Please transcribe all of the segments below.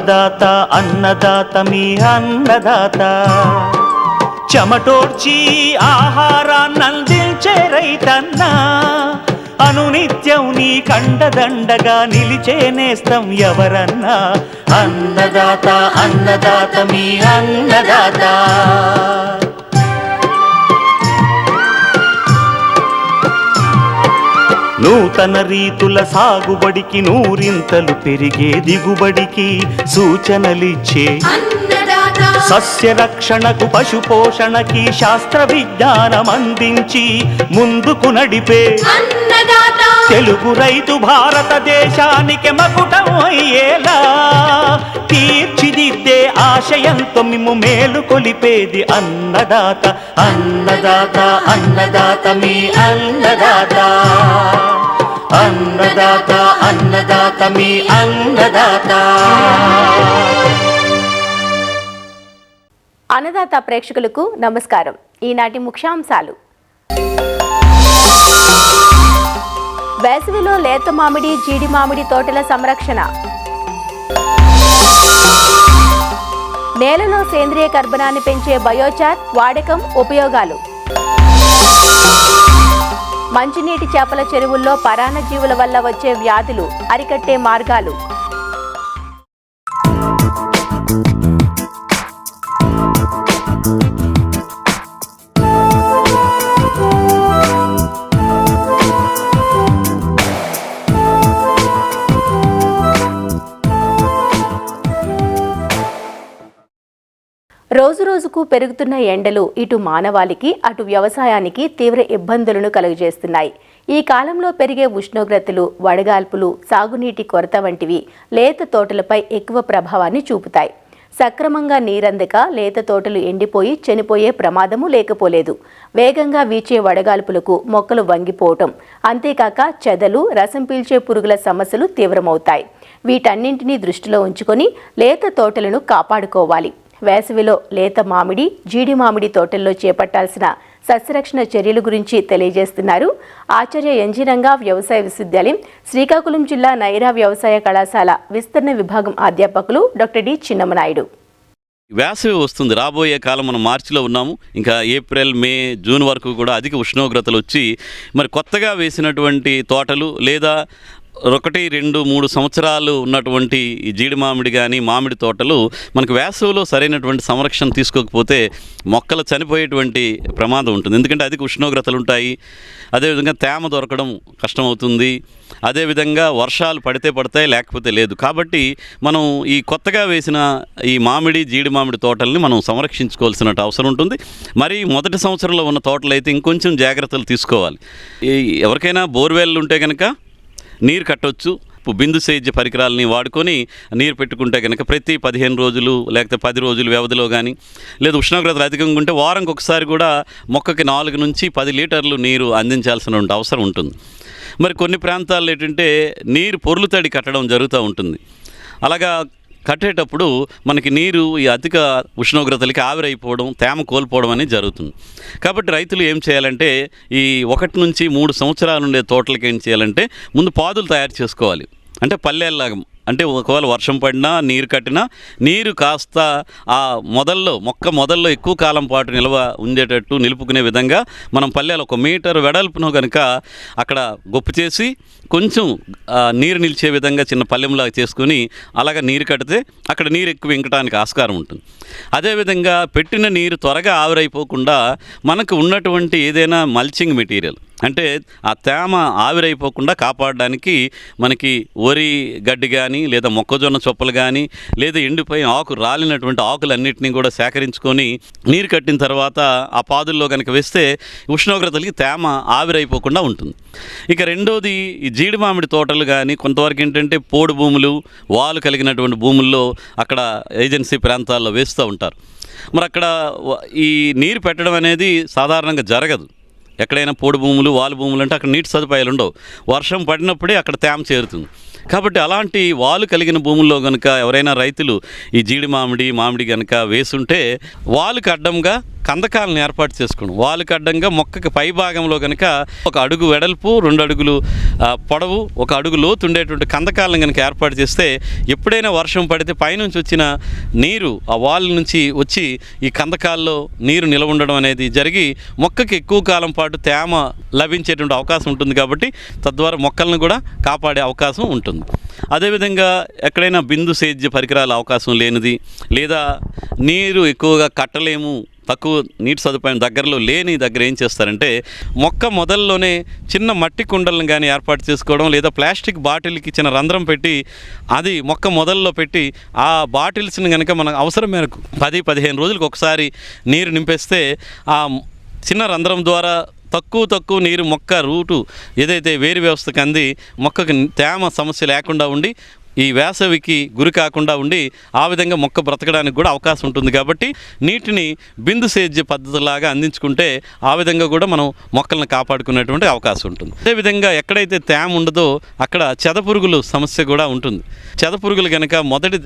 అన్నదాత అన్నదాత మీ అన్నదాత చెమటోడ్చి ఆహారాన్నందించే రైతన్న అనునిత్యం నీ కండదండగా నిలిచే నేస్తం ఎవరన్నా అన్నదాత అన్నదాత మీ అన్నదాత. నూతన రీతుల సాగుబడికి నూరింతలు పెరిగే దిగుబడికి సూచనలిచ్చే సస్య రక్షణకు పశు పోషణకి శాస్త్ర విజ్ఞానం అందించి ముందుకు నడిపే తెలుగు రైతు భారతదేశానికి మకుటం అయ్యేలా తీర్చిదిద్దే ఆశయంతో మిమ్ము మేలు కొలిపేది అన్నదాత అన్నదాత అన్నదాత మీ అన్నదాత అన్నదాత అన్నదాత మీ అన్నదాత. అన్నదాత ప్రేక్షకులకు నమస్కారం. ఈనాటి ముఖ్యాంశాలు: వేసవిలో లేత మామిడి జీడి మామిడి తోటల సంరక్షణ, నేలలో సేంద్రియ కర్బనాన్ని పెంచే బయోచార్ వాడకం ఉపయోగాలు, మంచినీటి చేపల చెరువుల్లో పరాన్నజీవుల వల్ల వచ్చే వ్యాధులు అరికట్టే మార్గాలు, రోజురోజుకు పెరుగుతున్న ఎండలు ఇటు మానవాళికి అటు వ్యవసాయానికి తీవ్ర ఇబ్బందులను కలుగజేస్తున్నాయి. ఈ కాలంలో పెరిగే ఉష్ణోగ్రతలు, వడగాల్పులు, సాగునీటి కొరత వంటివి లేత తోటలపై ఎక్కువ ప్రభావాన్ని చూపుతాయి. సక్రమంగా నీరందక లేత తోటలు ఎండిపోయి చనిపోయే ప్రమాదము లేకపోలేదు. వేగంగా వీచే వడగాల్పులకు మొక్కలు వంగిపోవటం, అంతేకాక చెదలు, రసం పీల్చే పురుగుల సమస్యలు తీవ్రమవుతాయి. వీటన్నింటినీ దృష్టిలో ఉంచుకొని లేత తోటలను కాపాడుకోవాలి. వేసవిలో లేత మామిడి జీడి మామిడి తోటల్లో చేపట్టాల్సిన సస్యరక్షణ చర్యల గురించి తెలియజేస్తున్నారు ఆచార్య ఎన్జీ రంగా వ్యవసాయ విశ్వవిద్యాలయం శ్రీకాకుళం జిల్లా నైరా వ్యవసాయ కళాశాల విస్తరణ విభాగం అధ్యాపకులు డాక్టర్ డి చిన్నమనాయుడు. వేసవి వస్తుంది, రాబోయే కాలం మనం మార్చిలో ఉన్నాము. ఇంకా ఏప్రిల్, మే, జూన్ వరకు కూడా అధిక ఉష్ణోగ్రతలు వచ్చి మరి కొత్తగా వేసినటువంటి తోటలు లేదా 1, 2, 3 సంవత్సరాలు ఉన్నటువంటి ఈ జీడి మామిడి కానీ మామిడి తోటలు మనకు వేసవిలో సరైనటువంటి సంరక్షణ తీసుకోకపోతే మొక్కలు చనిపోయేటువంటి ప్రమాదం ఉంటుంది. ఎందుకంటే అధిక ఉష్ణోగ్రతలు ఉంటాయి, అదేవిధంగా తేమ దొరకడం కష్టమవుతుంది, అదేవిధంగా వర్షాలు పడితే పడతాయి లేకపోతే లేదు. కాబట్టి మనం ఈ కొత్తగా వేసిన ఈ మామిడి జీడి మామిడి తోటల్ని మనం సంరక్షించుకోవాల్సిన అవసరం ఉంటుంది. మరి మొదటి సంవత్సరంలో ఉన్న తోటలు అయితే ఇంకొంచెం జాగ్రత్తలు తీసుకోవాలి. ఎవరికైనా బోర్వెల్ ఉంటే కనుక నీరు కట్టవచ్చు. బిందు సేద్య పరికరాలని వాడుకొని నీరు పెట్టుకుంటే కనుక ప్రతి 15 రోజులు లేకపోతే 10 రోజుల వ్యవధిలో కానీ, లేదా ఉష్ణోగ్రతలు అధికంగా ఉంటే వారంకి ఒకసారి కూడా మొక్కకి 4 నుంచి 10 లీటర్లు నీరు అందించాల్సిన అవసరం ఉంటుంది. మరి కొన్ని ప్రాంతాల్లో ఏంటంటే నీరు పొర్లు తడి కట్టడం జరుగుతూ ఉంటుంది. అలాగా కట్టేటప్పుడు మనకి నీరు ఈ అధిక ఉష్ణోగ్రతలకి ఆవిరైపోవడం, తేమ కోల్పోవడం అనేది జరుగుతుంది. కాబట్టి రైతులు ఏం చేయాలంటే ఈ 1 నుంచి 3 సంవత్సరాలు ఉండే తోటలకి ఏం చేయాలంటే ముందు పాదులు తయారు చేసుకోవాలి. అంటే పల్లెల్లాగా, అంటే ఒకవేళ వర్షం పడినా నీరు కట్టినా నీరు కాస్త ఆ మొక్క మొదల్లో ఎక్కువ కాలం పాటు ఉండేటట్టు నిలుపుకునే విధంగా మనం పల్లెలు 1 మీటర్ వెడల్పును కనుక అక్కడ గొప్పు చేసి కొంచెం నీరు నిలిచే విధంగా చిన్న పల్లెంలాగా చేసుకుని అలాగ నీరు కడితే అక్కడ నీరు ఎక్కువ ఇంకటానికి ఆస్కారం ఉంటుంది. అదేవిధంగా పెట్టిన నీరు త్వరగా ఆవిరైపోకుండా మనకు ఉన్నటువంటి ఏదైనా మల్చింగ్ మెటీరియల్, అంటే ఆ తేమ ఆవిరైపోకుండా కాపాడడానికి మనకి వరి గడ్డి కానీ లేదా మొక్కజొన్న చొప్పలు కానీ లేదా ఎండిపోయిన రాలినటువంటి ఆకులన్నింటినీ కూడా సేకరించుకొని నీరు కట్టిన తర్వాత ఆ పాదుల్లో కనుక వేస్తే ఉష్ణోగ్రతలకి తేమ ఆవిరైపోకుండా ఉంటుంది. ఇక రెండోది ఈ జీడి మామిడి తోటలు కానీ కొంతవరకు ఏంటంటే పోడు భూములు, వాలు కలిగినటువంటి భూముల్లో అక్కడ ఏజెన్సీ ప్రాంతాల్లో వేస్తూ ఉంటారు. మరి అక్కడ ఈ నీరు పెట్టడం అనేది సాధారణంగా జరగదు. ఎక్కడైనా పోడు భూములు, వాలు భూములు అంటే అక్కడ నీటి సదుపాయాలు ఉండవు. వర్షం పడినప్పుడే అక్కడ తేమ చేరుతుంది. కాబట్టి అలాంటి వాలు కలిగిన భూముల్లో కనుక ఎవరైనా రైతులు ఈ జీడి మామిడి కనుక వేసుంటే వాలుకి అడ్డంగా కందకాలను ఏర్పాటు చేసుకోండి. వాలుకి అడ్డంగా మొక్కకి పై భాగంలో కనుక 1 అడుగు వెడల్పు, 2 అడుగులు పొడవు, 1 అడుగు లోతు ఉండేటువంటి కందకాలను కనుక ఏర్పాటు చేస్తే ఎప్పుడైనా వర్షం పడితే పైనుంచి వచ్చిన నీరు ఆ వాల్ నుంచి వచ్చి ఈ కందకాల్లో నీరు నిలవ ఉండడం అనేది జరిగి మొక్కకి ఎక్కువ కాలం పాటు తేమ లభించేటువంటి అవకాశం ఉంటుంది. కాబట్టి తద్వారా మొక్కలను కూడా కాపాడే అవకాశం ఉంటుంది. అదేవిధంగా ఎక్కడైనా బిందు సేద్య పరికరాల అవకాశం లేనిది, లేదా నీరు ఎక్కువగా కట్టలేము, తక్కువ నీటి సదుపాయం దగ్గరలో లేని దగ్గర ఏం చేస్తారంటే మొక్క మొదల్లోనే చిన్న మట్టి కుండలను కానీ ఏర్పాటు చేసుకోవడం, లేదా ప్లాస్టిక్ బాటిల్కి చిన్న రంధ్రం పెట్టి అది మొక్క మొదల్లో పెట్టి ఆ బాటిల్స్ని కనుక మన అవసరం మేరకు 10-15 రోజులకు ఒకసారి నీరు నింపేస్తే ఆ చిన్న రంధ్రం ద్వారా తక్కువ నీరు మొక్క రూటు ఏదైతే వేరు వ్యవస్థకు అంది మొక్కకు తేమ సమస్య లేకుండా ఉండి ఈ వేసవికి గురి కాకుండా ఉండి ఆ విధంగా మొక్క బ్రతకడానికి కూడా అవకాశం ఉంటుంది. కాబట్టి నీటిని బిందు సేద్య పద్ధతిలాగా అందించుకుంటే ఆ విధంగా కూడా మనం మొక్కలను కాపాడుకునేటువంటి అవకాశం ఉంటుంది. అదేవిధంగా ఎక్కడైతే తేమ ఉండదో అక్కడ చెదపురుగులు సమస్య కూడా ఉంటుంది. చెదపురుగులు కనుక మొదటి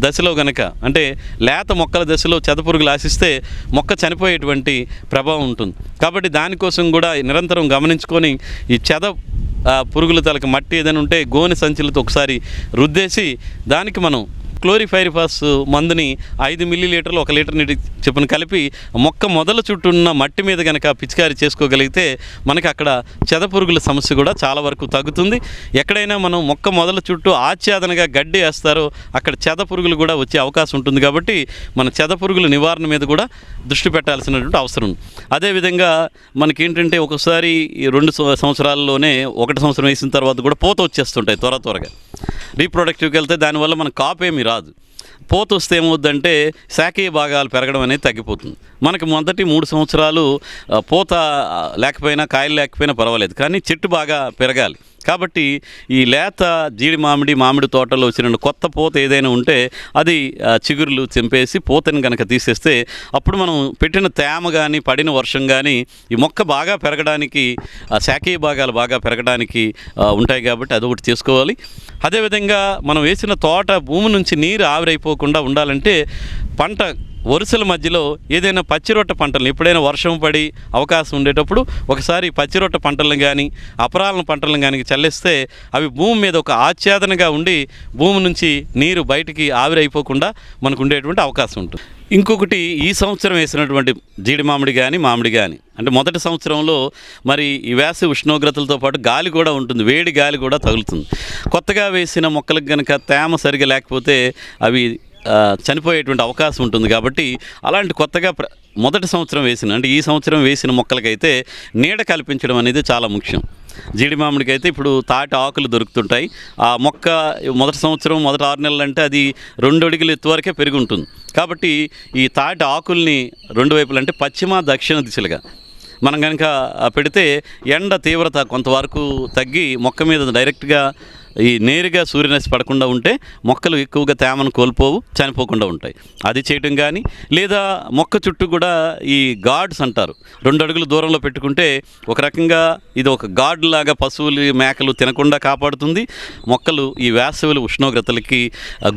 దశలో కనుక అంటే లేత మొక్కల దశలో చెదపురుగులు ఆశిస్తే మొక్క చనిపోయేటువంటి ప్రభావం ఉంటుంది. కాబట్టి దానికోసం కూడా నిరంతరం గమనించుకొని ఈ పురుగుల తలకి మట్టి ఏదైనా ఉంటే గోనె సంచులతో ఒకసారి రుద్దేసి దానికి మనం క్లోరిఫైరిఫాస్ మందుని 5 మిల్లీలీటర్లు 1 లీటర్ నీటి చొప్పున కలిపి మొక్క మొదల చుట్టూ ఉన్న మట్టి మీద కనుక పిచికారీ చేసుకోగలిగితే మనకి అక్కడ చెదపురుగుల సమస్య కూడా చాలా వరకు తగ్గుతుంది. ఎక్కడైనా మనం మొక్క మొదల చుట్టూ ఆచ్ఛాదనగా గడ్డి వేస్తారో అక్కడ చెదపురుగులు కూడా వచ్చే అవకాశం ఉంటుంది. కాబట్టి మన చెదపురుగుల నివారణ మీద కూడా దృష్టి పెట్టాల్సినటువంటి అవసరం ఉంది. అదేవిధంగా మనకేంటంటే ఒకసారి 2 సంవత్సరాల్లోనే 1 సంవత్సరం వేసిన తర్వాత కూడా పూత వచ్చేస్తుంటాయి త్వరగా రీప్రొడక్టివ్కి వెళ్తే దానివల్ల మన కాపు ఏమీ రాదు. పోత వస్తే ఏమవుద్దంటే శాఖీయ భాగాలు పెరగడం అనేది తగ్గిపోతుంది. మనకు మొదటి 3 సంవత్సరాలు పూత లేకపోయినా కాయలు లేకపోయినా పర్వాలేదు, కానీ చెట్టు బాగా పెరగాలి. కాబట్టి ఈ లేత జీడి మామిడి తోటలో వచ్చిన కొత్త పూత ఏదైనా ఉంటే అది చిగురులు చెంపేసి పూతని కనుక తీసేస్తే అప్పుడు మనం పెట్టిన తేమ కానీ పడిన వర్షం కానీ ఈ మొక్క బాగా పెరగడానికి శాఖీయ భాగాలు బాగా పెరగడానికి ఉంటాయి. కాబట్టి అదొకటి చేసుకోవాలి. అదేవిధంగా మనం వేసిన తోట భూమి నుంచి నీరు ఆవిరైపోకుండా ఉండాలంటే పంట వరుసల మధ్యలో ఏదైనా పచ్చిరొట్ట పంటలను ఎప్పుడైనా వర్షం పడి అవకాశం ఉండేటప్పుడు ఒకసారి పచ్చిరొట్ట పంటలను కానీ అపరాలను పంటలను కానీ చల్లిస్తే అవి భూమి మీద ఒక ఆచ్ఛాదనగా ఉండి భూమి నుంచి నీరు బయటికి ఆవిరైపోకుండా మనకు ఉండేటువంటి అవకాశం ఉంటుంది. ఇంకొకటి ఈ సంవత్సరం వేసినటువంటి జీడి మామిడి కానీ అంటే మొదటి సంవత్సరంలో మరి ఈ వేసవి ఉష్ణోగ్రతలతో పాటు గాలి కూడా ఉంటుంది, వేడి గాలి కూడా తగులుతుంది. కొత్తగా వేసిన మొక్కలకు కనుక తేమ సరిగా లేకపోతే అవి చనిపోయేటువంటి అవకాశం ఉంటుంది. కాబట్టి అలాంటి కొత్తగా మొదటి సంవత్సరం వేసిన అంటే ఈ సంవత్సరం వేసిన మొక్కలకైతే నీడ కల్పించడం అనేది చాలా ముఖ్యం. జీడి మామిడికి అయితే ఇప్పుడు తాటి ఆకులు దొరుకుతుంటాయి. ఆ మొక్క మొదటి సంవత్సరం మొదటి 6 నెలలు అంటే అది 2 అడుగుల ఎత్తు వరకే పెరిగి ఉంటుంది. కాబట్టి ఈ తాటి ఆకుల్ని 2 వైపులు అంటే పశ్చిమ దక్షిణ దిశలుగా మనం కనుక పెడితే ఎండ తీవ్రత కొంతవరకు తగ్గి మొక్క మీద డైరెక్ట్గా ఈ నేరుగా సూర్యరశ్మి పడకుండా ఉంటే మొక్కలు ఎక్కువగా తేమను కోల్పోవు, చనిపోకుండా ఉంటాయి. అది చేయటం కానీ లేదా మొక్క చుట్టూ కూడా ఈ గార్డ్స్ అంటారు 2 అడుగుల దూరంలో పెట్టుకుంటే ఒక రకంగా ఇది ఒక గార్డ్ లాగా పశువులు మేకలు తినకుండా కాపాడుతుంది. మొక్కలు ఈ వేసవిల ఉష్ణోగ్రతలకి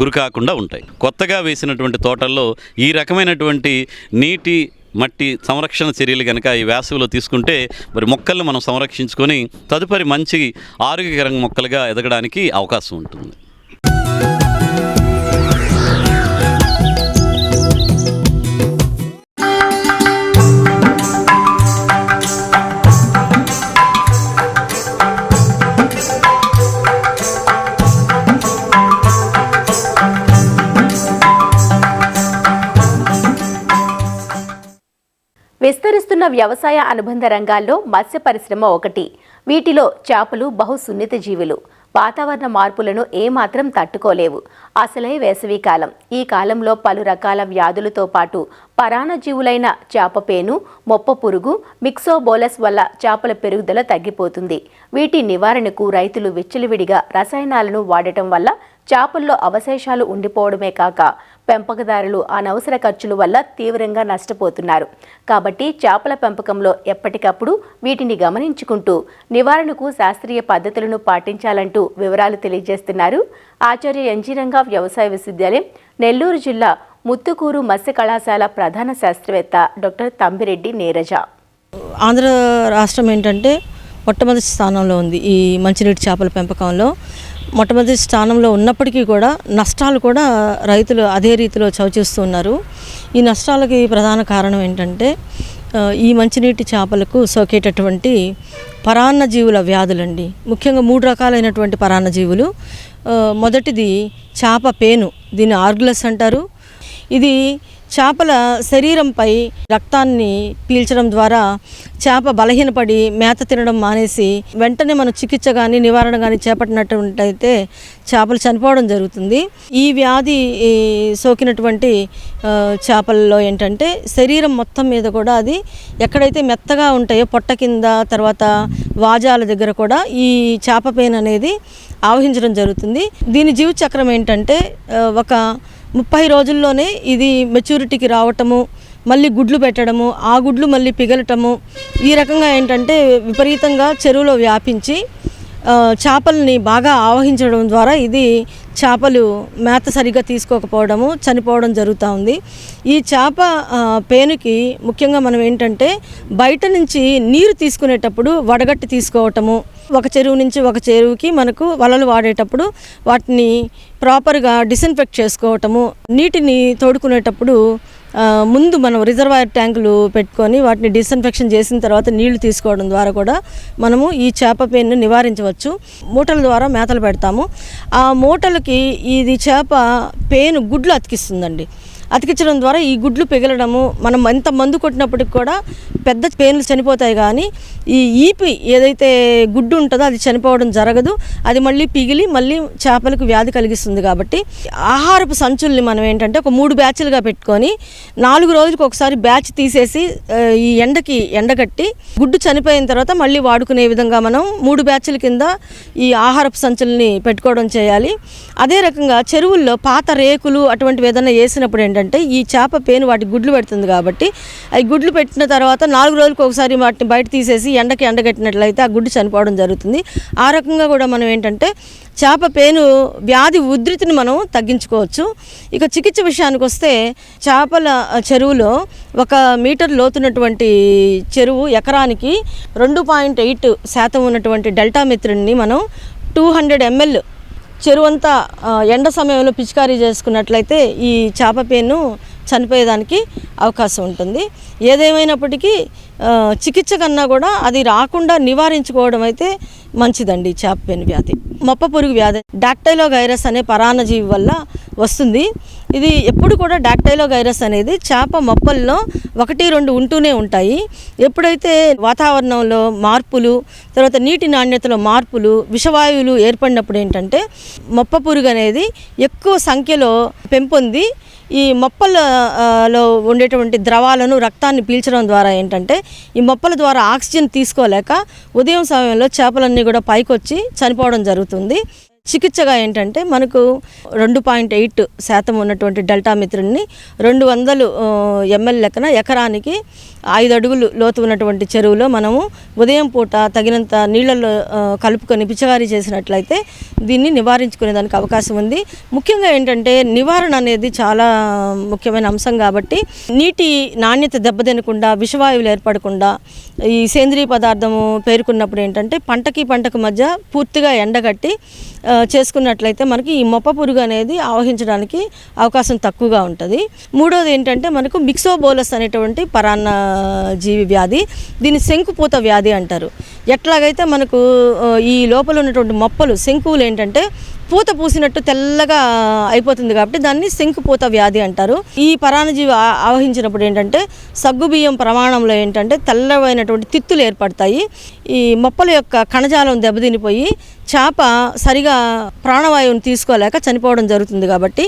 గురి కాకుండా ఉంటాయి. కొత్తగా వేసినటువంటి తోటల్లో ఈ రకమైనటువంటి నీటి మట్టి సంరక్షణ చర్యలు కనుక ఈ వేసవిలో తీసుకుంటే మరి మొక్కలను మనం సంరక్షించుకొని తదుపరి మంచి ఆరోగ్యకరంగా మొక్కలుగా ఎదగడానికి అవకాశం ఉంటుంది. విస్తరిస్తున్న వ్యవసాయ అనుబంధ రంగాల్లో మత్స్య పరిశ్రమ ఒకటి. వీటిలో చేపలు బహు సున్నిత జీవులు. వాతావరణ మార్పులను ఏమాత్రం తట్టుకోలేవు. అసలే వేసవికాలం. ఈ కాలంలో పలు రకాల వ్యాధులతో పాటు పరాన్నజీవులైన చేపపేను, మొప్ప పురుగు, మిక్సోబోలస్ వల్ల చేపల పెరుగుదల తగ్గిపోతుంది. వీటి నివారణకు రైతులు విచ్చలవిడిగా రసాయనాలను వాడటం వల్ల చేపల్లో అవశేషాలు ఉండిపోవడమే కాక పెంపకదారులు అనవసర ఖర్చుల వల్ల తీవ్రంగా నష్టపోతున్నారు. కాబట్టి చేపల పెంపకంలో ఎప్పటికప్పుడు వీటిని గమనించుకుంటూ నివారణకు శాస్త్రీయ పద్ధతులను పాటించాలంటూ వివరాలు తెలియజేస్తున్నారు ఆచార్య ఎన్జీ రంగా వ్యవసాయ విశ్వవిద్యాలయం నెల్లూరు జిల్లా ముత్తుకూరు మత్స్య కళాశాల ప్రధాన శాస్త్రవేత్త డాక్టర్ తంబిరెడ్డి నీరజ. ఆంధ్ర రాష్ట్రం ఏంటంటే మొట్టమొదటి స్థానంలో ఉంది ఈ మంచినీటి చేపల పెంపకంలో. మొట్టమొదటి స్థానంలో ఉన్నప్పటికీ కూడా నష్టాలు కూడా రైతులు అదే రీతిలో చవిచూస్తూ ఉన్నారు. ఈ నష్టాలకి ప్రధాన కారణం ఏంటంటే ఈ మంచినీటి చేపలకు సోకేటటువంటి పరాన్నజీవుల వ్యాధులండి. ముఖ్యంగా 3 రకాలైనటువంటి పరాన్నజీవులు. మొదటిది చేప పేను, దీన్ని ఆర్గులస్ అంటారు. ఇది చేపల శరీరంపై రక్తాన్ని పీల్చడం ద్వారా చేప బలహీనపడి మేత తినడం మానేసి వెంటనే మనం చికిత్స కానీ నివారణ కానీ చేపట్టినట్టయితే చేపలు చనిపోవడం జరుగుతుంది. ఈ వ్యాధి సోకినటువంటి చేపల్లో ఏంటంటే శరీరం మొత్తం మీద కూడా అది ఎక్కడైతే మెత్తగా ఉంటాయో పొట్ట కింద, తర్వాత వాజాల దగ్గర కూడా ఈ చేప పేను అనేది ఆవహించడం జరుగుతుంది. దీని జీవచక్రం ఏంటంటే ఒక 30 రోజుల్లోనే ఇది మెచ్యూరిటీకి రావటము, మళ్ళీ గుడ్లు పెట్టడము, ఆ గుడ్లు మళ్ళీ పిగలటము, ఈ రకంగా ఏంటంటే విపరీతంగా చెరువులో వ్యాపించి చేపల్ని బాగా ఆవహించడం ద్వారా ఇది చేపలు మేత సరిగ్గా తీసుకోకపోవడము, చనిపోవడం జరుగుతూ ఉంది. ఈ చేప పేనుకి ముఖ్యంగా మనం ఏంటంటే బయట నుంచి నీరు తీసుకునేటప్పుడు వడగట్టి తీసుకోవటము, ఒక చెరువు నుంచి ఒక చెరువుకి మనకు వలలు వాడేటప్పుడు వాటిని ప్రాపర్గా డిస్ఇన్ఫెక్ట్ చేసుకోవటము, నీటిని తోడుకునేటప్పుడు ముందు మనం రిజర్వాయర్ ట్యాంకులు పెట్టుకొని వాటిని డిస్ఇన్ఫెక్షన్ చేసిన తర్వాత నీళ్లు తీసుకోవడం ద్వారా కూడా మనము ఈ చేప పేనును నివారించవచ్చు. మూటల ద్వారా మేతలు పెడతాము. ఆ మూటలకి ఇది చేప పేను గుడ్లు అతికిస్తుందండి. అతికించడం ద్వారా ఈ గుడ్లు పిగలడము, మనం ఎంత మందు కొట్టినప్పటికి కూడా పెద్ద పేనులు చనిపోతాయి, కానీ ఈ ఈపి ఏదైతే గుడ్డు ఉంటుందో అది చనిపోవడం జరగదు. అది మళ్ళీ పిగిలి మళ్ళీ చేపలకు వ్యాధి కలిగిస్తుంది. కాబట్టి ఆహారపు సంచుల్ని మనం ఏంటంటే ఒక 3 బ్యాచ్లుగా పెట్టుకొని 4 రోజులకు ఒకసారి బ్యాచ్ తీసేసి ఈ ఎండగట్టి గుడ్డు చనిపోయిన తర్వాత మళ్ళీ వాడుకునే విధంగా మనం 3 బ్యాచ్ల కింద ఈ ఆహారపు సంచుల్ని పెట్టుకోవడం చేయాలి. అదే రకంగా చెరువుల్లో పాత రేకులు అటువంటివి ఏదైనా వేసినప్పుడు ఏంటంటే ఈ చేప పేను వాటి గుడ్లు పెడుతుంది. కాబట్టి అవి గుడ్లు పెట్టిన తర్వాత 4 రోజులకు ఒకసారి వాటిని బయట తీసేసి ఎండగట్టినట్లయితే ఆ గుడ్డు చనిపోవడం జరుగుతుంది. ఆ రకంగా కూడా మనం ఏంటంటే చేప పేను వ్యాధి ఉధృతిని మనం తగ్గించుకోవచ్చు. ఇక చికిత్స విషయానికి వస్తే చేపల చెరువులో 1 మీటర్ లోతున్నటువంటి చెరువు ఎకరానికి 2.8% ఉన్నటువంటి డెల్టామిత్రిన్ని మనం 200 ml చెరువంతా ఎండ సమయంలో పిచికారీ చేసుకున్నట్లయితే ఈ చేప పేను చనిపోయేదానికి అవకాశం ఉంటుంది. ఏదేమైనప్పటికీ చికిత్స కన్నా కూడా అది రాకుండా నివారించుకోవడం అయితే మంచిదండి. చేప పేను వ్యాధి మొప్ప పురుగు వ్యాధి డాక్టైలోగైరస్ అనే పరాన్నజీవి వల్ల వస్తుంది. ఇది ఎప్పుడు కూడా డాక్టైలోగైరస్ అనేది చేప మొప్పల్లో 1-2 ఉంటూనే ఉంటాయి. ఎప్పుడైతే వాతావరణంలో మార్పులు, తర్వాత నీటి నాణ్యతలో మార్పులు, విషవాయువులు ఏర్పడినప్పుడు ఏంటంటే మొప్ప పురుగు అనేది ఎక్కువ సంఖ్యలో పెంపొంది ఈ మొప్పలలో ఉండేటువంటి ద్రవాలను రక్తాన్ని పీల్చడం ద్వారా ఏంటంటే ఈ మొప్పల ద్వారా ఆక్సిజన్ తీసుకోలేక ఉదయం సమయంలో చేపలన్నీ కూడా పైకొచ్చి చనిపోవడం జరుగుతుంది. చికిత్సగా ఏంటంటే మనకు 2.8% ఉన్నటువంటి డెల్టామిత్రిన్ని 200 ml లెక్కన ఎకరానికి 5 అడుగులు లోతు ఉన్నటువంటి చెరువులో మనము ఉదయం పూట తగినంత నీళ్ళల్లో కలుపుకొని పిచికారీ చేసినట్లయితే దీన్ని నివారించుకునేదానికి అవకాశం ఉంది. ముఖ్యంగా ఏంటంటే నివారణ అనేది చాలా ముఖ్యమైన అంశం. కాబట్టి నీటి నాణ్యత దెబ్బతినకుండా, విషవాయువులు ఏర్పడకుండా ఈ సేంద్రీయ పదార్థము పేరుకున్నప్పుడు ఏంటంటే పంటకు మధ్య పూర్తిగా ఎండగట్టి చేసుకున్నట్లయితే మనకి ఈ మొప్ప పురుగు అనేది ఆవహించడానికి అవకాశం తక్కువగా ఉంటుంది. మూడోది ఏంటంటే మనకు మిక్సోబోలస్ అనేటువంటి పరాన్న జీవి వ్యాధి, దీన్ని శంకుపూత వ్యాధి అంటారు. ఎట్లాగైతే మనకు ఈ లోపల ఉన్నటువంటి మొప్పలు శంకువులు ఏంటంటే పూత పూసినట్టు తెల్లగా అయిపోతుంది, కాబట్టి దాన్ని శంకుపూత వ్యాధి అంటారు. ఈ పరాన్నజీవి ఆవహించినప్పుడు ఏంటంటే సగ్గుబియ్యం ప్రమాణంలో ఏంటంటే తెల్లవైనటువంటి తిత్తులు ఏర్పడతాయి. ఈ మొప్పల యొక్క కణజాలం దెబ్బతినిపోయి చేప సరిగా ప్రాణవాయువుని తీసుకోలేక చనిపోవడం జరుగుతుంది. కాబట్టి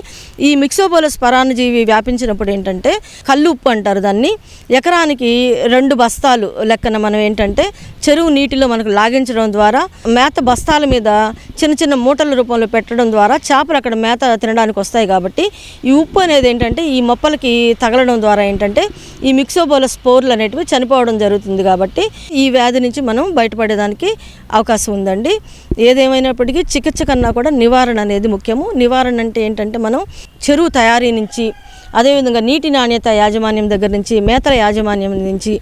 ఈ మిక్సోబోలస్ పరాన్నజీవి వ్యాపించినప్పుడు ఏంటంటే కల్లు ఉప్పు అంటారు దాన్ని, ఎకరానికి 2 బస్తాలు లెక్కన మనం ఏంటంటే చెరువు నీటిలో మనకు లాగించడం ద్వారా మేత బస్తాల మీద చిన్న చిన్న మూటల రూపంలో పెట్టడం ద్వారా చేపలు అక్కడ మేత తినడానికి వస్తాయి. కాబట్టి ఈ ఉప్పు అనేది ఏంటంటే ఈ మొప్పలకి తగలడం ద్వారా ఏంటంటే ఈ మిక్సోబోలస్ స్పోర్లు అనేటివి చనిపోవడం జరుగుతుంది. కాబట్టి ఈ వ్యాధి నుంచి మనం బయటపడేదానికి అవకాశం ఉందండి. ఏదేమైనప్పటికీ చికిత్స కన్నా కూడా నివారణ అనేది ముఖ్యము. నివారణ అంటే ఏంటంటే మనం చెరువు తయారీ నుంచి, అదేవిధంగా నీటి నాణ్యత యాజమాన్యం దగ్గర నుంచి, మేతల యాజమాన్యం నుంచి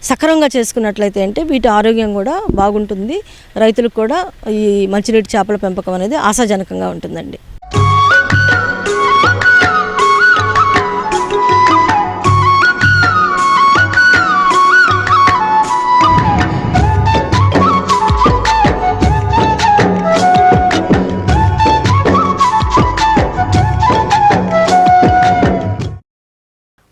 సక్రమంగా చేసుకున్నట్లయితే అంటే వీటి ఆరోగ్యం కూడా బాగుంటుంది. రైతులకు కూడా ఈ మంచినీటి చేపల పెంపకం అనేది ఆశాజనకంగా ఉంటుందండి.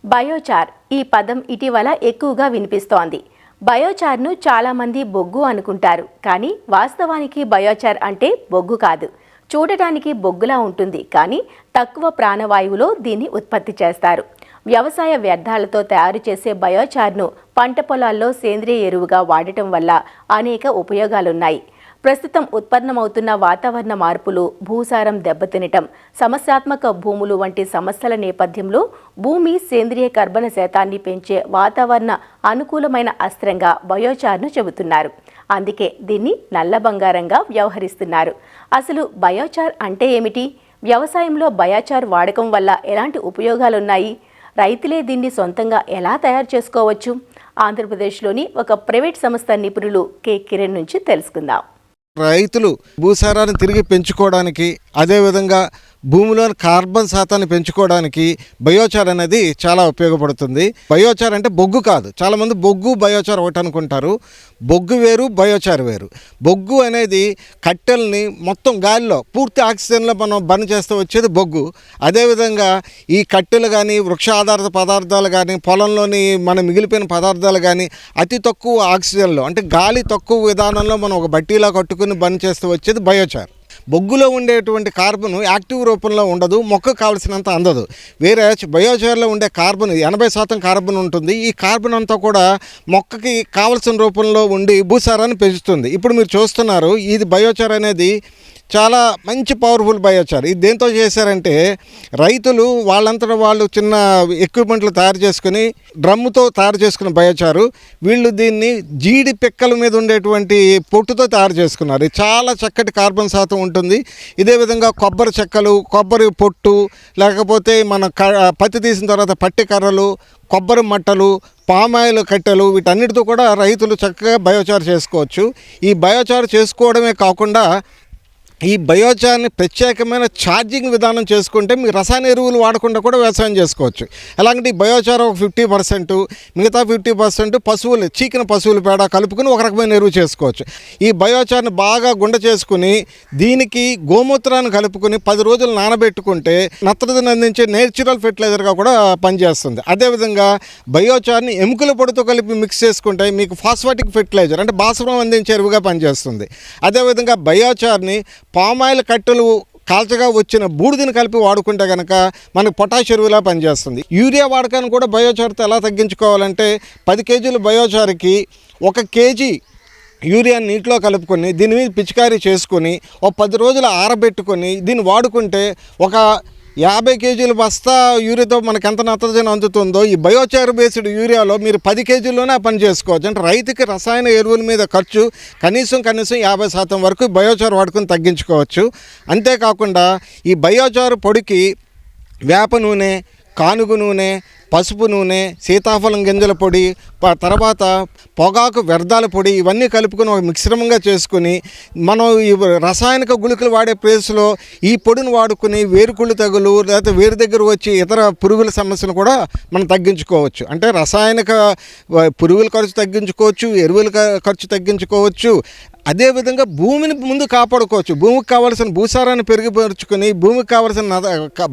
బయోచార్ ఈ పదం ఇటీవల ఎక్కువగా వినిపిస్తోంది. బయోచార్ను చాలామంది బొగ్గు అనుకుంటారు, కానీ వాస్తవానికి బయోచార్ అంటే బొగ్గు కాదు. చూడటానికి బొగ్గులా ఉంటుంది, కానీ తక్కువ ప్రాణవాయువులో దీన్ని ఉత్పత్తి చేస్తారు. వ్యవసాయ వ్యర్థాలతో తయారు చేసే బయోచార్ను పంట పొలాల్లో సేంద్రియ ఎరువుగా వాడటం వల్ల అనేక ఉపయోగాలున్నాయి. ప్రస్తుతం ఉత్పన్నమవుతున్న వాతావరణ మార్పులు, భూసారం దెబ్బతినటం, సమస్యాత్మక భూములు వంటి సమస్యల నేపథ్యంలో భూమి సేంద్రియ కర్బన శాతాన్ని పెంచే వాతావరణ అనుకూలమైన అస్త్రంగా బయోచార్ను చెబుతున్నారు. అందుకే దీన్ని నల్ల బంగారంగా వ్యవహరిస్తున్నారు. అసలు బయోచార్ అంటే ఏమిటి? వ్యవసాయంలో బయోచార్ వాడకం వల్ల ఎలాంటి ఉపయోగాలున్నాయి? రైతులే దీన్ని సొంతంగా ఎలా తయారు చేసుకోవచ్చు? ఆంధ్రప్రదేశ్లోని ఒక ప్రైవేట్ సంస్థ నిపుణులు కె కిరణ్ నుంచి తెలుసుకుందాం. రైతులు భూసారాన్ని తిరిగి పెంచుకోవడానికి, అదేవిధంగా భూమిలోని కార్బన్ శాతాన్ని పెంచుకోవడానికి బయోచార్ అనేది చాలా ఉపయోగపడుతుంది. బయోచార్ అంటే బొగ్గు కాదు. చాలామంది బొగ్గు బయోచార్ ఒకటి అనుకుంటారు. బొగ్గు వేరు, బయోచార్ వేరు. బొగ్గు అనేది కట్టెల్ని మొత్తం గాలిలో పూర్తి ఆక్సిజన్లో మనం బర్న్ చేస్తూ వచ్చేది బొగ్గు. అదేవిధంగా ఈ కట్టెలు కానీ, వృక్ష ఆధారిత పదార్థాలు కానీ, పొలంలోని మన మిగిలిపోయిన పదార్థాలు కానీ అతి తక్కువ ఆక్సిజన్లో, అంటే గాలి తక్కువ విధానంలో మనం ఒక బట్టీలా కట్టుకుని బర్న్ చేస్తూ వచ్చేది బయోచార్. బొగ్గులో ఉండేటువంటి కార్బన్ యాక్టివ్ రూపంలో ఉండదు, మొక్కకు కావలసినంత అందదు. వేరే బయోచార్లో ఉండే కార్బన్ 80% కార్బన్ ఉంటుంది. ఈ కార్బన్ అంతా కూడా మొక్కకి కావలసిన రూపంలో ఉండి భూసారాన్ని పెంచుతుంది. ఇప్పుడు మీరు చూస్తున్నారు, ఇది బయోచార్ అనేది చాలా మంచి పవర్ఫుల్ బయోచార్. ఇది దేంతో చేశారంటే రైతులు వాళ్ళంతటా వాళ్ళు చిన్న ఎక్విప్మెంట్లు తయారు చేసుకుని డ్రమ్ముతో తయారు చేసుకున్న బయోచారు. వీళ్ళు దీన్ని జీడి పిక్కల మీద ఉండేటువంటి పొట్టుతో తయారు చేసుకున్నారు. ఇది చాలా చక్కటి కార్బన్ శాతం ఉంటుంది. ఇదే విధంగా కొబ్బరి చెక్కలు, కొబ్బరి పొట్టు, లేకపోతే మన పత్తి తీసిన తర్వాత పట్టి కర్రలు, కొబ్బరి మట్టలు, పామాయిల్ కట్టెలు, వీటన్నిటితో కూడా రైతులు చక్కగా బయోచార్ చేసుకోవచ్చు. ఈ బయోచార్ చేసుకోవడమే కాకుండా ఈ బయోచార్ని ప్రత్యేకమైన ఛార్జింగ్ విధానం చేసుకుంటే మీకు రసాయన ఎరువులు వాడకుండా కూడా వ్యవసాయం చేసుకోవచ్చు. ఎలాంటి బయోచార్ ఒక 50%, మిగతా 50% పశువులు, చీకిన పశువుల పేడ కలుపుకుని ఒక రకమైన ఎరువు చేసుకోవచ్చు. ఈ బయోచార్ని బాగా గుండ చేసుకుని దీనికి గోమూత్రాన్ని కలుపుకుని 10 రోజులు నానబెట్టుకుంటే నత్రజని అందించే నేచురల్ ఫెర్టిలైజర్గా కూడా పనిచేస్తుంది. అదేవిధంగా బయోచార్ని ఎముకల పొడితో కలిపి మిక్స్ చేసుకుంటే మీకు ఫాస్ఫాటిక్ ఫెర్టిలైజర్, అంటే భాస్వరం అందించే ఎరువుగా పనిచేస్తుంది. అదేవిధంగా బయోచార్ని పామాయిల్ కట్టెలు కాల్చగా వచ్చిన బూడిదని కలిపి వాడుకుంటే కనుక మనకు పొటాష్ ఎరువులా పనిచేస్తుంది. యూరియా వాడకాన్ని కూడా బయోచార్తో ఎలా తగ్గించుకోవాలంటే 10 కేజీల బయోచార్కి 1 కేజీ యూరియాని నీటిలో కలుపుకొని దీని మీద పిచికారీ చేసుకొని ఒక 10 రోజులు ఆరబెట్టుకొని దీన్ని వాడుకుంటే ఒక 50 కేజీల బస్తా యూరియాతో మనకు ఎంత నత్రజని అందుతుందో ఈ బయోచార్ బేస్డ్ యూరియాలో మీరు 10 కేజీల్లోనే పని చేసుకోవచ్చు. అంటే రైతుకి రసాయన ఎరువుల మీద ఖర్చు కనీసం 50% వరకు బయోచార్ వాడుకొని తగ్గించుకోవచ్చు. అంతేకాకుండా ఈ బయోచార్ పొడికి వేప నూనె, కానుగు నూనె, పసుపు నూనె, సీతాఫలం గింజల పొడి, తర్వాత పొగాకు వ్యర్థాల పొడి, ఇవన్నీ కలుపుకొని ఒక మిశ్రమంగా చేసుకుని మనం ఈ రసాయనిక గుళికలు వాడే ప్లేస్లో ఈ పొడిని వాడుకుని వేరుకుళ్ళు తెగులు, లేకపోతే వేరు దగ్గర వచ్చి ఇతర పురుగుల సమస్యను కూడా మనం తగ్గించుకోవచ్చు. అంటే రసాయనిక పురుగుల ఖర్చు తగ్గించుకోవచ్చు, ఎరువుల ఖర్చు తగ్గించుకోవచ్చు. అదేవిధంగా భూమిని ముందు కాపాడుకోవచ్చు. భూమికి కావాల్సిన భూసారాన్ని పెరుగుపరుచుకొని భూమికి కావాల్సిన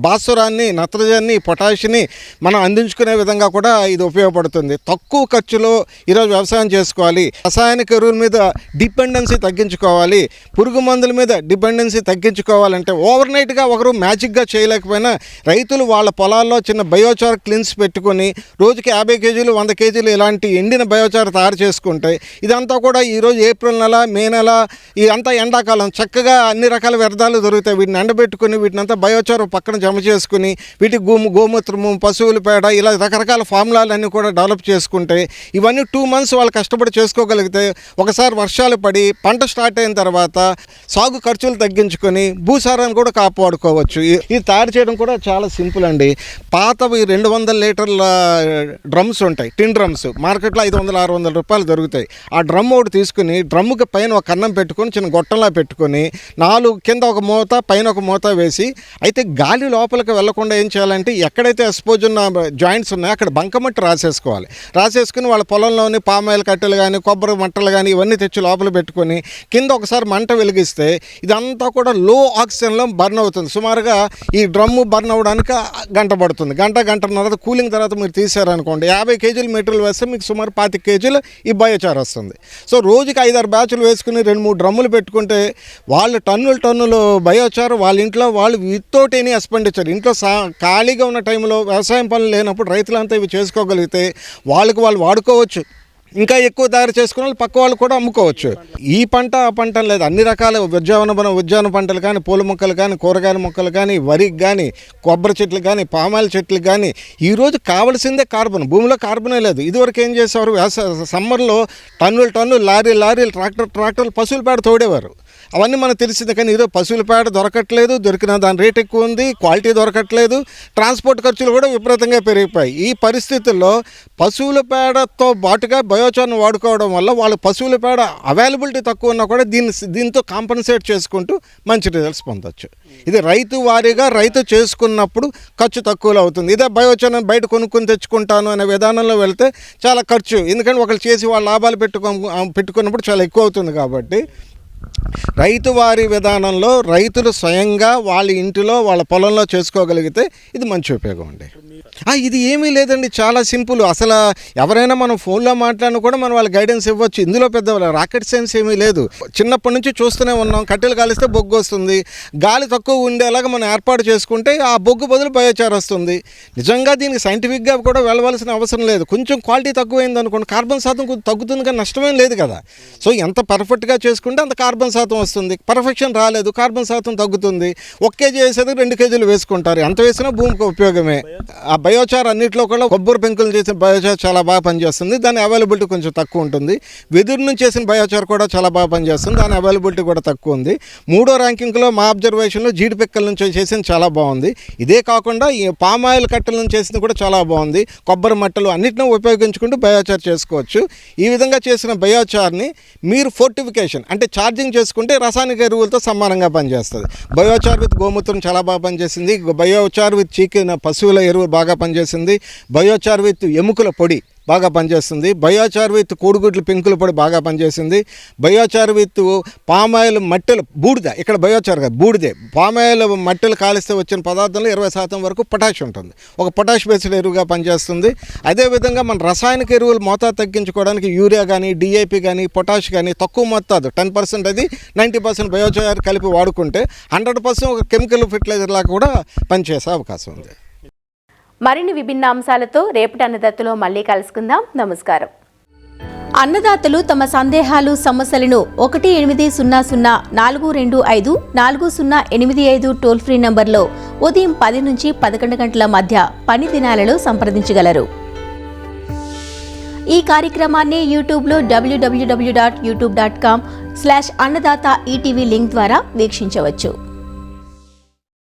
భాస్వరాన్ని, నత్రజాన్ని, పొటాషిని మనం అందించుకునే విధంగా కూడా ఇది ఉపయోగపడుతుంది. తక్కువ ఖర్చులో ఈరోజు వ్యవసాయం చేసుకోవాలి, రసాయనిక ఎరువుల మీద డిపెండెన్సీ తగ్గించుకోవాలి, పురుగు మందుల మీద డిపెండెన్సీ తగ్గించుకోవాలంటే ఓవర్ నైట్గా ఒకరు మ్యాజిక్గా చేయలేకపోయినా రైతులు వాళ్ళ పొలాల్లో చిన్న బయోచార్ క్లిన్స్ పెట్టుకొని రోజుకి 50 కేజీలు 100 కేజీలు ఇలాంటి ఎండిన బయోచార్ తయారు చేసుకుంటే ఇదంతా కూడా ఈరోజు ఏప్రిల్ నెల, మే నెల ఇదంతా ఎండాకాలం చక్కగా అన్ని రకాల వ్యర్థాలు దొరుకుతాయి. వీటిని ఎండబెట్టుకుని వీటినంతా బయోచారు పక్కన జమ చేసుకుని వీటి గోమూత్రము, పశువుల పేడ ఇలా రకరకాల ఫార్ములాలన్నీ కూడా డెవలప్ చేసుకుంటే ఇవన్నీ 2 months వాళ్ళు కష్టపడి చేసుకోగలిగితే ఒకసారి వర్షాలు పడి పంట స్టార్ట్ అయిన తర్వాత సాగు ఖర్చులు తగ్గించుకొని భూసారాన్ని కూడా కాపాడుకోవచ్చు. ఇది తయారు చేయడం కూడా చాలా సింపుల్ అండి. పాతవి 200 లీటర్ల డ్రమ్స్ ఉంటాయి, టిన్ డ్రమ్స్, మార్కెట్లో 500-600 రూపాయలు దొరుకుతాయి. ఆ డ్రమ్ ఒకటి తీసుకుని డ్రమ్ముకి పైన ఒక కన్నం పెట్టుకొని చిన్న గొట్టంలా పెట్టుకొని 4 కింద ఒక మూత పైన ఒక మూత వేసి, అయితే గాలి లోపలికి వెళ్లకుండా ఏం చేయాలంటే ఎక్కడైతే ఎక్స్పోజ్ ఉన్న జాయింట్స్ ఉన్నాయో అక్కడ బంకమట్టి రాసేసుకుని వాళ్ళ పొలంలోని పామాయిల్ కట్టెలు కానీ కొబ్బరి మట్టలు కానీ ఇవన్నీ తెచ్చి లోపల పెట్టుకొని కింద ఒకసారి మంట వెలిగిస్తే ఇదంతా కూడా లో ఆక్సిజన్లో బర్న్ అవుతుంది. సుమారుగా ఈ డ్రమ్ము బర్న్ అవ్వడానికి గంట పడుతుంది. గంటన్నర కూలింగ్ తర్వాత మీరు తీసారనుకోండి 50 కేజీలు మెటీరియల్ వేస్తే మీకు సుమారు 25 కేజీలు ఈ బయోచార్ వస్తుంది. సో రోజుకి 5-6 బ్యాచ్లు వేసుకుని 2-3 డ్రమ్ములు పెట్టుకుంటే వాళ్ళు టన్నులు బయోచార్ వాళ్ళ ఇంట్లో వాళ్ళు వితౌట్ ఎనీ ఎక్స్పెండిచర్ ఇంట్లో ఖాళీగా ఉన్న టైంలో వ్యవసాయం పనులు లేనప్పుడు రైతులంతా ఇవి చేసుకోగలిగితే వాళ్ళకి వాళ్ళు వాడుకోవచ్చు. ఇంకా ఎక్కువ తయారు చేసుకున్న వాళ్ళు పక్క వాళ్ళు కూడా అమ్ముకోవచ్చు. ఈ పంట ఆ పంట లేదు, అన్ని రకాల ఉద్యాన పంటలు కానీ, పూల మొక్కలు కానీ, కూరగాయల మొక్కలు కానీ, వరికి కానీ, కొబ్బరి చెట్లు కానీ, పామాయిల్ చెట్లు కానీ ఈరోజు కావాల్సిందే కార్బన్. భూమిలో కార్బనే లేదు. ఇదివరకు ఏం చేసేవారు, సమ్మర్లో టన్నులు లారీలు ట్రాక్టర్లు పశువుల పేడ తోడేవారు. అవన్నీ మనకు తెలిసిందే. కానీ ఈరోజు పశువుల పేడ దొరకట్లేదు, దొరికిన దాని రేట్ ఎక్కువ ఉంది, క్వాలిటీ దొరకట్లేదు, ట్రాన్స్పోర్ట్ ఖర్చులు కూడా విపరీతంగా పెరిగిపోయాయి. ఈ పరిస్థితుల్లో పశువుల పేడతో బాటుగా బయోచార్ను వాడుకోవడం వల్ల వాళ్ళ పశువుల పేడ అవైలబిలిటీ తక్కువ ఉన్నా కూడా దీంతో కాంపన్సేట్ చేసుకుంటూ మంచి రిజల్ట్స్ పొందొచ్చు. ఇది రైతు వారీగా రైతు చేసుకున్నప్పుడు ఖర్చు తక్కువలో అవుతుంది. ఇదే బయోచార్ని బయట కొనుక్కొని తెచ్చుకుంటాను అనే విధానంలో వెళ్తే చాలా ఖర్చు, ఎందుకంటే ఒకళ్ళు చేసి వాళ్ళ లాభాలు పెట్టుకున్నప్పుడు చాలా ఎక్కువ అవుతుంది. కాబట్టి రైతు వారి విధానంలో రైతులు స్వయంగా వాళ్ళ ఇంటిలో వాళ్ళ పొలంలో చేసుకోగలిగితే ఇది మంచి ఉపయోగం అండి. ఇది ఏమీ లేదండి, చాలా సింపుల్. అసలు ఎవరైనా మనం ఫోన్లో మాట్లాడినా కూడా మనం వాళ్ళ గైడెన్స్ ఇవ్వచ్చు. ఇందులో పెద్ద రాకెట్ సైన్స్ ఏమీ లేదు. చిన్నప్పటి నుంచి చూస్తూనే ఉన్నాం, కట్టెలు కాలిస్తే బొగ్గు వస్తుంది. గాలి తక్కువ ఉండేలాగా మనం ఏర్పాటు చేసుకుంటే ఆ బొగ్గు బదులు బయోచార్ వస్తుంది. నిజంగా దీనికి సైంటిఫిక్గా కూడా వెళ్ళవలసిన అవసరం లేదు. కొంచెం క్వాలిటీ తక్కువైంది అనుకోండి, కార్బన్ శాతం కొంచెం తగ్గుతుంది, కానీ నష్టమేం లేదు కదా. సో ఎంత పర్ఫెక్ట్గా చేసుకుంటే అంత కార్బన్ శాతం వస్తుంది. పర్ఫెక్షన్ రాలేదు, కార్బన్ శాతం తగ్గుతుంది. 1 కేజీ వేసేది 2 కేజీలు వేసుకుంటారు, ఎంత వేసినా భూమికి ఉపయోగమే. ఆ బయోచార్ అన్నింటిలో కూడా కొబ్బరి పెంకులు చేసిన బయోచార్ చాలా బాగా పనిచేస్తుంది. దాని అవైలబిలిటీ కొంచెం తక్కువ ఉంటుంది. వెదురు నుంచి చేసిన బయోచార్ కూడా చాలా బాగా పనిచేస్తుంది, దాని అవైలబిలిటీ కూడా తక్కువ ఉంది. 3వ ర్యాంకింగ్లో మా అబ్జర్వేషన్లో జీడిపిక్కల నుంచి చేసిన చాలా బాగుంది. ఇదే కాకుండా ఈ పామాయిల్ కట్టెల నుంచి చేసింది కూడా చాలా బాగుంది. కొబ్బరి మట్టలు అన్నింటినీ ఉపయోగించుకుంటూ బయోచార్ చేసుకోవచ్చు. ఈ విధంగా చేసిన బయోచార్ని మీరు ఫోర్టిఫికేషన్ అంటే ఛార్జింగ్ చేసుకుంటే రాసాయనిక ఎరువులతో సమానంగా పనిచేస్తుంది. బయోచార్ విత్ గోమూత్రం చాలా బాగా పనిచేసింది. బయోచార్ విత్ చీకిన పశువుల ఎరువు బాగా పనిచేసింది. బయోచార్ విత్ ఎముకల పొడి బాగా పనిచేస్తుంది. బయోచార్ విత్ కోడిగుడ్ల పెంకుల పొడి బాగా పనిచేసింది. బయోచార్ విత్ పామాయిల్ మట్టెలు బూడిద, ఇక్కడ బయోచార్ కాదు బూడిదే, పామాయిల్ మట్టెలు కాలిస్తే వచ్చిన పదార్థంలో 20% వరకు పొటాష్ ఉంటుంది. ఒక పొటాష్ బేస్డ్ ఎరువుగా పనిచేస్తుంది. అదేవిధంగా మన రాసాయనిక ఎరువులు మోతాదు తగ్గించుకోవడానికి యూరియా కానీ, డిఐపి కానీ, పొటాష్ కానీ తక్కువ మోతాదు 10% అది 90% బయోచార్ కలిపి వాడుకుంటే 100% ఒక కెమికల్ ఫెర్టిలైజర్ లాగా కూడా పనిచేసే అవకాశం ఉంది. మరిన్ని విభిన్న అంశాలతో రేపటి అన్నదాతలో మళ్ళీ కలుసుకుందాం. నమస్కారం. అన్నదాతలు తమ సందేహాలు, సమస్యలను 1-800-425-4085 టోల్ ఫ్రీ నంబర్లో ఉదయం 10 నుంచి 11 గంటల మధ్య పని దినాలలో సంప్రదించగలరు. ఈ కార్యక్రమాన్ని యూట్యూబ్లో www.youtube.com/అన్నదాత ఈటీవీ లింక్ ద్వారా వీక్షించవచ్చు.